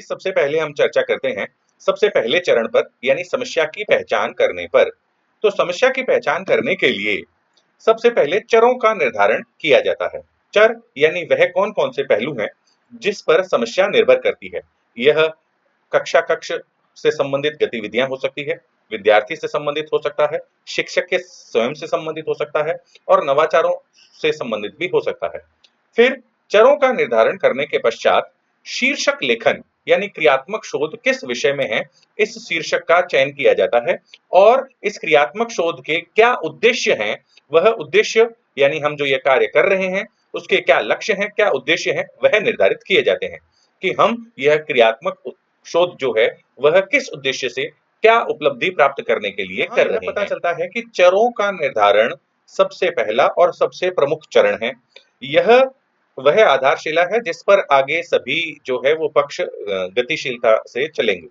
आइए सबसे पहले हम चर्चा करते हैं सबसे पहले चरण पर यानी समस्या की पहचान करने पर। तो समस्या की पहचान करने के लिए सबसे पहले चरों का निर्धारण किया जाता है। चर यानी वह कौन-कौन से पहलू हैं जिस पर समस्या निर्भर करती है। यह कक्षा कक्ष से संबंधित गतिविधियां हो सकती है, विद्यार्थी से संबंधित हो सकता है, शिक्षक के स्वयं से संबंधित हो सकता है और नवाचारों से संबंधित भी हो सकता है। फिर चरों का निर्धारण करने के पश्चात शीर्षक लेखन यानी क्रियात्मक शोध किस विषय में है, इस शीर्षक का चयन किया जाता है और इस क्रियात्मक शोध के क्या उद्देश्य हैं, वह उद्देश्य यानी हम जो ये कार्य कर रहे हैं उसके क्या लक्ष्य हैं, क्या उद्देश्य हैं, वह निर्धारित किए जाते हैं कि हम यह क्रियात्मक शोध जो है वह किस उद्देश्य से क्या उपलब्धि प्राप्त करने के लिए कर रहे हैं। पता चलता है कि चरों का निर्धारण सबसे पहला और सबसे प्रमुख चरण है। यह वह आधारशिला है जिस पर आगे सभी जो है वो पक्ष गतिशीलता से चलेंगे।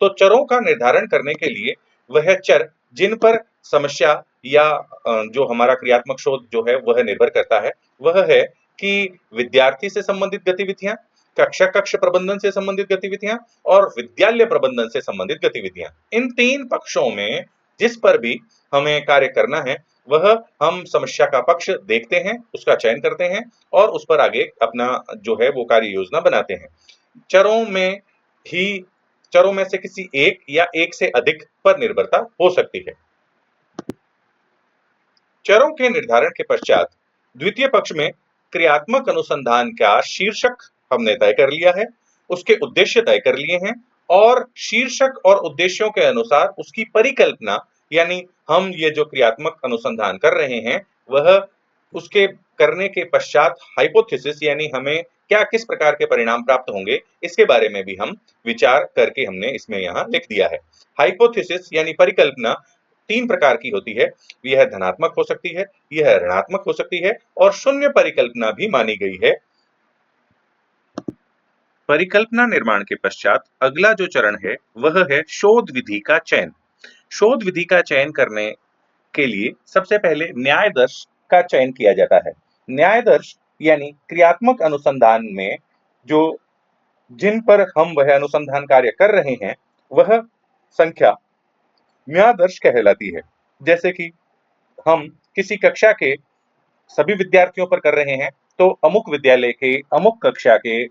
तो चरों का निर्धारण करने के लिए वह चर जिन पर समस्या या जो हमारा क्रियात्मक शोध जो है वह निर्भर करता है, वह है कि विद्यार्थी से संबंधित गतिविधियां, कक्षा कक्ष प्रबंधन से संबंधित गतिविधियां और विद्यालय प्रबंधन से संबंधित गतिविधियां। इन तीन पक्षों में जिस पर भी हमें कार्य करना है वह हम समस्या का पक्ष देखते हैं, उसका चयन करते हैं और उस पर आगे अपना जो है वो कार्य योजना बनाते हैं। चरों में ही चरों में से किसी एक या एक से अधिक पर निर्भरता हो सकती है। चरों के निर्धारण के पश्चात द्वितीय पक्ष में क्रियात्मक अनुसंधान का शीर्षक हमने तय कर लिया है, उसके उद्देश्य तय कर लिए हैं और शीर्षक और उद्देश्यों के अनुसार उसकी परिकल्पना यानी हम ये जो क्रियात्मक अनुसंधान कर रहे हैं वह उसके करने के पश्चात हाइपोथेसिस यानी हमें क्या किस प्रकार के परिणाम प्राप्त होंगे इसके बारे में भी हम विचार करके हमने इसमें यहाँ लिख दिया है। हाइपोथेसिस यानी परिकल्पना तीन प्रकार की होती है, यह धनात्मक हो सकती है, यह ऋणात्मक हो सकती है और शून्य परिकल्पना भी मानी गई है। परिकल्पना निर्माण के पश्चात अगला जो चरण है वह है शोध विधि का चयन। शोध विधि का चयन करने के लिए सबसे पहले न्यायदर्श का चयन किया जाता है। न्यायदर्श यानी क्रियात्मक अनुसंधान में जो जिन पर हम वह अनुसंधान कार्य कर रहे हैं वह संख्या न्यायदर्श कहलाती है। जैसे कि हम किसी कक्षा के सभी विद्यार्थियों पर कर रहे हैं तो अमुक विद्यालय के अमुक कक्षा के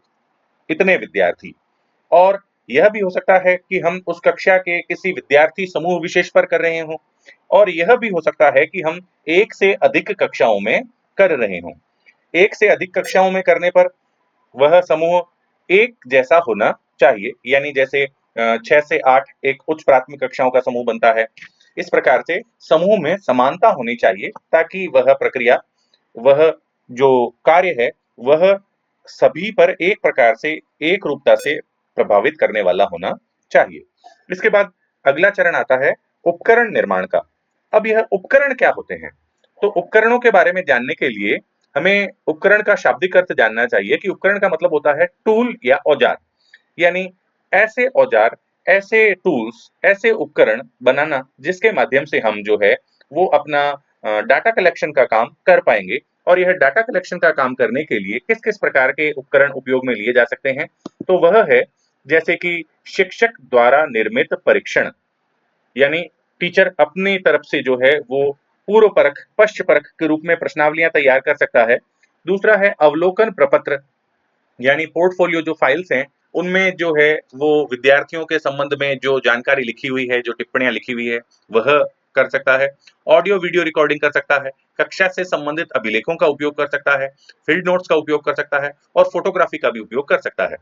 इतने विद्यार्थी, और यह भी हो सकता है कि हम उस कक्षा के किसी विद्यार्थी समूह विशेष पर कर रहे हों और यह भी हो सकता है कि हम एक से अधिक कक्षाओं में कर रहे हों। एक से अधिक कक्षाओं में करने पर वह समूह एक जैसा होना चाहिए, यानी जैसे 6 से 8 एक उच्च प्राथमिक कक्षाओं का समूह बनता है, इस प्रकार से समूह में समानता होनी चाहिए ताकि वह प्रक्रिया, वह जो कार्य है वह सभी पर एक प्रकार से एक रूपता से प्रभावित करने वाला होना चाहिए। इसके बाद अगला चरण आता है उपकरण निर्माण का। अब यह उपकरण क्या होते हैं? तो उपकरणों के बारे में जानने के लिए हमें उपकरण का शाब्दिक अर्थ जानना चाहिए कि उपकरण का मतलब होता है टूल या औजार, यानी ऐसे औजार, ऐसे टूल्स, ऐसे उपकरण बनाना जिसके माध्यम से हम जो है वो अपना डाटा कलेक्शन का काम कर पाएंगे। और यह डाटा कलेक्शन का काम करने के लिए किस किस प्रकार के उपकरण उपयोग में लिए जा सकते हैं, तो वह है जैसे कि शिक्षक द्वारा निर्मित परीक्षण, यानी टीचर अपनी तरफ से जो है वो पूर्व परख, पश्च परख के रूप में प्रश्नावलियां तैयार कर सकता है। दूसरा है अवलोकन प्रपत्र, यानी पोर्टफोलियो जो फाइल्स हैं उनमें जो है वो विद्यार्थियों के संबंध में जो जानकारी लिखी हुई है, जो टिप्पणियां लिखी हुई है वह कर सकता है। ऑडियो वीडियो रिकॉर्डिंग कर सकता है, कक्षा से संबंधित अभिलेखों का उपयोग कर सकता है, फील्ड नोट्स का उपयोग कर सकता है और फोटोग्राफी का भी उपयोग कर सकता है।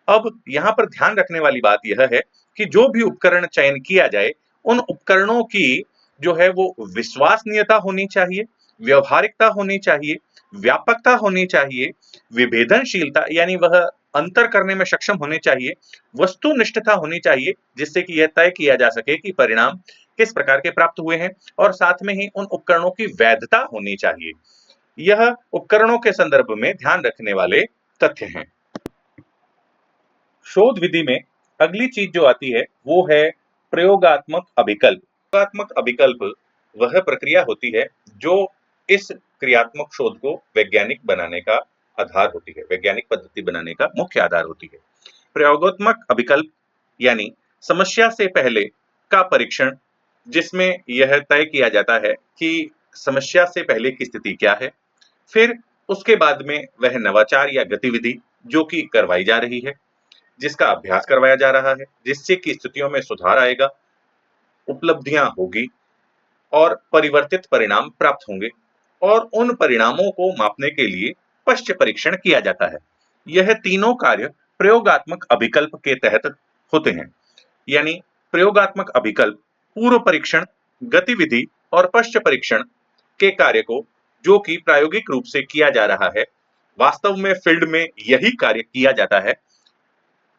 अब यहाँ पर ध्यान रखने वाली बात यह है कि जो भी उपकरण चयन किया जाए उन उपकरणों की जो है वो विश्वसनीयता होनी चाहिए, व्यवहारिकता होनी चाहिए, व्यापकता होनी चाहिए, विभेदनशीलता यानी वह अंतर करने में सक्षम होने चाहिए, वस्तुनिष्ठता होनी चाहिए जिससे कि यह तय किया जा सके कि परिणाम किस प्रकार के प्राप्त हुए हैं, और साथ में ही उन उपकरणों की वैधता होनी चाहिए। यह उपकरणों के संदर्भ में ध्यान रखने वाले तथ्य हैं। शोध विधि में अगली चीज जो आती है वो है प्रयोगात्मक अभिकल्प। प्रयोगात्मक अभिकल्प वह प्रक्रिया होती है जो इस क्रियात्मक शोध को वैज्ञानिक बनाने का आधार होती है, वैज्ञानिक पद्धति बनाने का मुख्य आधार होती है। प्रयोगात्मक अभिकल्प यानी समस्या से पहले का परीक्षण, जिसमें यह तय किया जाता है कि समस्या से पहले की स्थिति क्या है। फिर उसके बाद में वह नवाचार या गतिविधि जो कि करवाई जा रही है, जिसका अभ्यास करवाया जा रहा है, जिससे कि स्थितियों में सुधार आएगा, उपलब्धियां होगी और परिवर्तित परिणाम प्राप्त होंगे, और उन परिणामों को मापने के लिए पश्च परीक्षण किया जाता है। यह तीनों कार्य प्रयोगात्मक अभिकल्प के तहत होते हैं। यानी प्रयोगात्मक अभिकल्प पूर्व परीक्षण, गतिविधि और पश्च परीक्षण के कार्य को, जो कि प्रायोगिक रूप से किया जा रहा है, वास्तव में फील्ड में यही कार्य किया जाता है,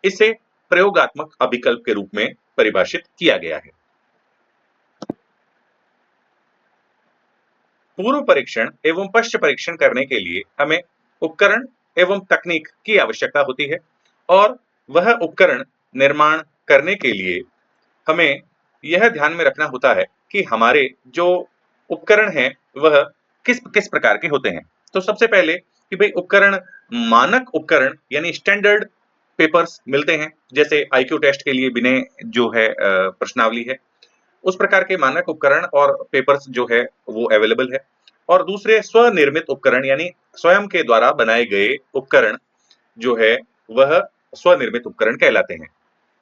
इसे प्रयोगात्मक अभिकल्प के रूप में परिभाषित किया गया है। पूर्व परीक्षण एवं पश्च परीक्षण करने के लिए हमें उपकरण एवं तकनीक की आवश्यकता होती है, और वह उपकरण निर्माण करने के लिए हमें यह ध्यान में रखना होता है कि हमारे जो उपकरण हैं वह किस किस प्रकार के होते हैं। तो सबसे पहले कि भाई उपकरण, मानक उपकरण यानी स्टैंडर्ड पेपर्स मिलते हैं, जैसे आईक्यू टेस्ट के लिए विनय जो है प्रश्नावली है, उस प्रकार के मानक उपकरण और पेपर्स जो है वो अवेलेबल है। और दूसरे स्वनिर्मित उपकरण यानी स्वयं के द्वारा बनाए गए उपकरण जो है वह स्वनिर्मित उपकरण कहलाते हैं।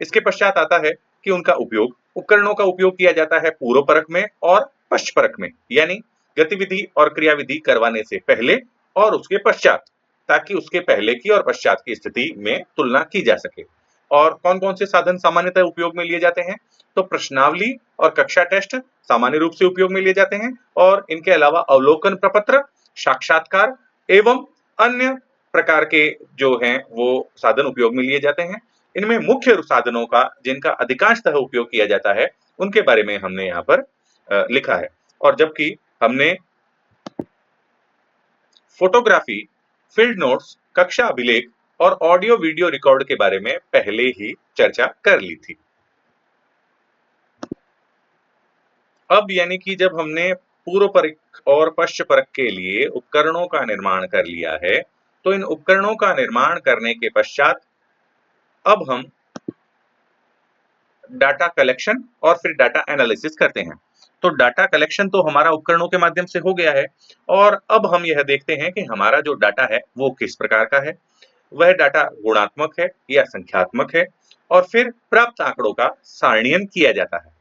इसके पश्चात आता है कि उनका उपयोग, उपकरणों का उपयोग किया जाता है पूर्व परख में और पश्च परख में, यानी गतिविधि और क्रियाविधि करवाने से पहले और उसके पश्चात, ताकि उसके पहले की और पश्चात की स्थिति में तुलना की जा सके। और कौन कौन से साधन सामान्यतः उपयोग में लिए जाते हैं, तो प्रश्नावली और कक्षा टेस्ट सामान्य रूप से उपयोग में लिए जाते हैं, और इनके अलावा अवलोकन प्रपत्र, साक्षात्कार एवं अन्य प्रकार के जो हैं वो साधन उपयोग में लिए जाते हैं। इनमें मुख्य साधनों का, जिनका अधिकांशतः उपयोग किया जाता है, उनके बारे में हमने यहाँ पर लिखा है। और जबकि हमने फोटोग्राफी, फील्ड नोट्स, कक्षा अभिलेख और ऑडियो वीडियो रिकॉर्ड के बारे में पहले ही चर्चा कर ली थी। अब यानी कि जब हमने पूर्व परख और पश्च परख के लिए उपकरणों का निर्माण कर लिया है, तो इन उपकरणों का निर्माण करने के पश्चात अब हम डाटा कलेक्शन और फिर डाटा एनालिसिस करते हैं। तो डाटा कलेक्शन तो हमारा उपकरणों के माध्यम से हो गया है, और अब हम यह देखते हैं कि हमारा जो डाटा है वो किस प्रकार का है। वह डाटा गुणात्मक है या संख्यात्मक है, और फिर प्राप्त आंकड़ों का सारणीयन किया जाता है।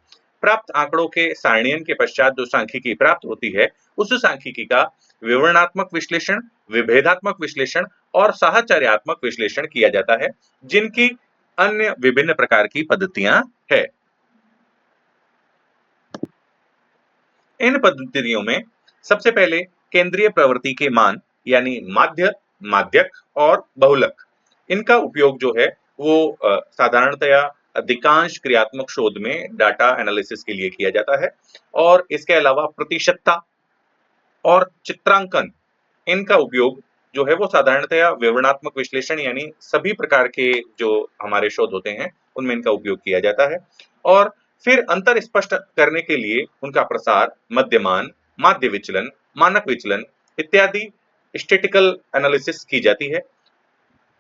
प्राप्त आंकड़ों के सारणीयन के पश्चात जो सांख्यिकी प्राप्त होती है, उस सांख्यिकी का विवरणात्मक विश्लेषण, विभेदात्मक विश्लेषण और साहचर्यात्मक विश्लेषण किया जाता है, जिनकी अन्य विभिन्न प्रकार की पद्धतियां है। इन पद्धतियों में सबसे पहले केंद्रीय प्रवृत्ति के मान यानी माध्य, माध्यक और बहुलक, इनका उपयोग जो है वो साधारणतया अधिकांश क्रियात्मक शोध में डाटा एनालिसिस के लिए किया जाता है। और इसके अलावा प्रतिशतता और चित्रांकन, इनका उपयोग जो है वो साधारणतया विवरणात्मक विश्लेषण यानी सभी प्रकार के जो हमारे शोध होते हैं उनमें इनका उपयोग किया जाता है। और फिर अंतर स्पष्ट करने के लिए उनका प्रसार, मध्यमान, माध्य विचलन, मानक विचलन इत्यादि स्टैटिस्टिकल एनालिसिस की जाती है।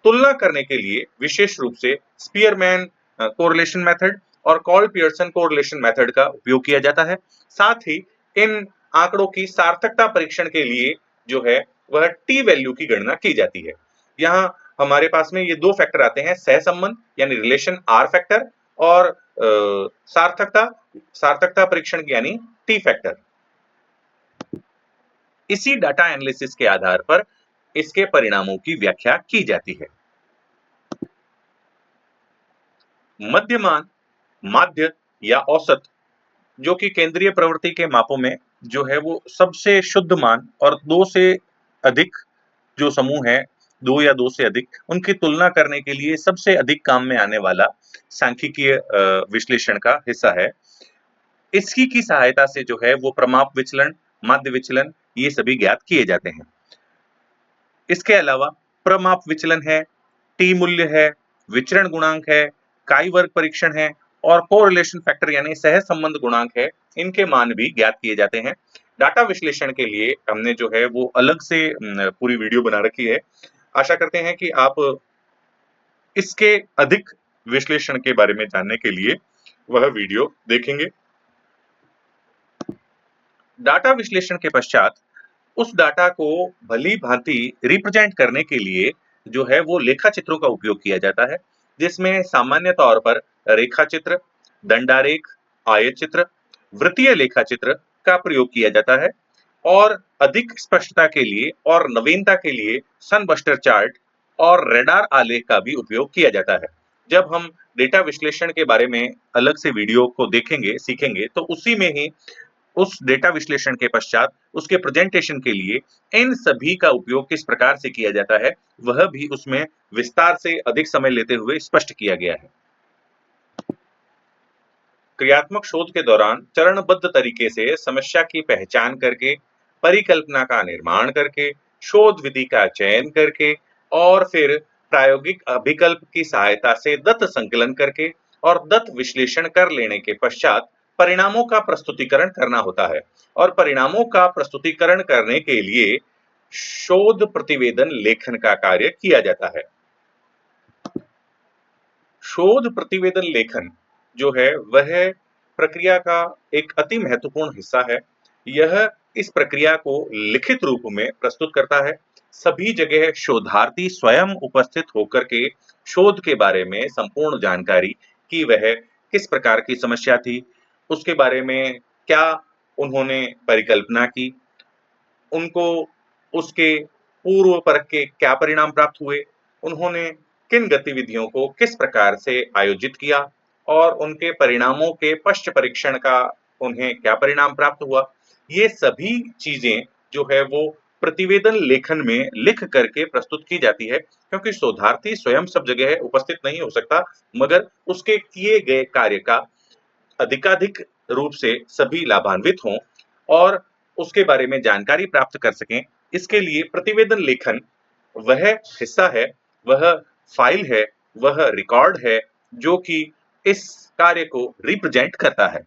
तुलना करने के लिए विशेष रूप से स्पीयरमैन कोरिलेशन मेथड और कॉल पियर्सन कोरिलेशन मेथड का उपयोग किया जाता है। साथ ही इन आंकड़ों की सार्थकता परीक्षण के लिए जो है वह टी वैल्यू की गणना की जाती है। यहाँ हमारे पास में ये दो फैक्टर आते हैं, सहसंबंध यानी रिलेशन आर फैक्टर, और सार्थकता सार्थकता परीक्षण यानी टी फैक्टर। इसी डाटा एनालिसिस के आधार पर इसके परिणामों की व्याख्या की जाती है। मध्यमान, माध्य या औसत, जो कि केंद्रीय प्रवृत्ति के मापों में जो है वो सबसे शुद्ध मान, और दो से अधिक जो समूह है, दो या दो से अधिक, उनकी तुलना करने के लिए सबसे अधिक काम में आने वाला सांख्यिकीय विश्लेषण का हिस्सा है। इसकी की सहायता से जो है वो प्रमाप विचलन, माध्य विचलन, ये सभी ज्ञात किए जाते हैं। इसके अलावा प्रमाप विचलन है, टी मूल्य है, विचरण गुणांक है, काई वर्ग परीक्षण है, और कोरिलेशन फैक्टर यानी सह संबंध गुणांक है, इनके मान भी ज्ञात किए जाते हैं। डाटा विश्लेषण के लिए हमने जो है वो अलग से पूरी वीडियो बना रखी है। आशा करते हैं कि आप इसके अधिक विश्लेषण के बारे में जानने के लिए वह वीडियो देखेंगे। डाटा विश्लेषण के पश्चात उस डाटा को भली भांति रिप्रेजेंट करने के लिए जो है वो लेखा चित्रों का उपयोग किया जाता है, जिसमें सामान्य तौर पर रेखा चित्र, दंडारेख, आयत चित्र, वृत्तीय लेखा चित्र का प्रयोग किया जाता है और अधिक स्पष्टता के लिए और नवीनता के लिए सनबस्टर चार्ट और रेडार आलेख का भी उपयोग किया जाता है। जब हम डेटा विश्लेषण के बारे में अलग से वीडियो को देखेंगे, सीखेंगे, तो उसी में ही उस डेटा विश्लेषण के पश्चात उसके प्रेजेंटेशन के लिए इन सभी का उपयोग किस प्रकार से किया जाता है, वह भी उसमें विस्तार से अधिक समय लेते हुए स्पष्ट किया गया है। क्रियात्मक शोध के दौरान चरणबद्ध तरीके से समस्या की पहचान करके, परिकल्पना का निर्माण करके, शोध विधि का चयन करके और फिर प्रायोगिक अभिकल्प की सहायता से दत्त संकलन करके और दत्त विश्लेषण कर लेने के पश्चात परिणामों का प्रस्तुतिकरण करना होता है। और परिणामों का प्रस्तुतिकरण करने के लिए शोध प्रतिवेदन लेखन का कार्य किया जाता है। शोध प्रतिवेदन लेखन जो है वह प्रक्रिया का एक अति महत्वपूर्ण हिस्सा है। यह इस प्रक्रिया को लिखित रूप में प्रस्तुत करता है। सभी जगह शोधार्थी स्वयं उपस्थित होकर के शोध के बारे में संपूर्ण जानकारी कि वह किस प्रकार की समस्या थी, उसके बारे में क्या उन्होंने परिकल्पना की, उनको उसके पूर्व परख के क्या परिणाम प्राप्त हुए, उन्होंने किन गतिविधियों को किस प्रकार से आयोजित किया और उनके परिणामों के पश्च परीक्षण का उन्हें क्या परिणाम प्राप्त हुआ। ये सभी चीजें जो है वो प्रतिवेदन लेखन में लिख करके प्रस्तुत की जाती है, क्योंकि शोधार्थी स्वयं सब जगह उपस्थित नहीं हो सकता, मगर उसके किए गए कार्य का अधिकाधिक रूप से सभी लाभान्वित हों और उसके बारे में जानकारी प्राप्त कर सकें। इसके लिए प्रतिवेदन लेखन वह हिस्सा है, वह फाइल है, वह रिकॉर्ड है जो कि इस कार्य को रिप्रेजेंट करता है।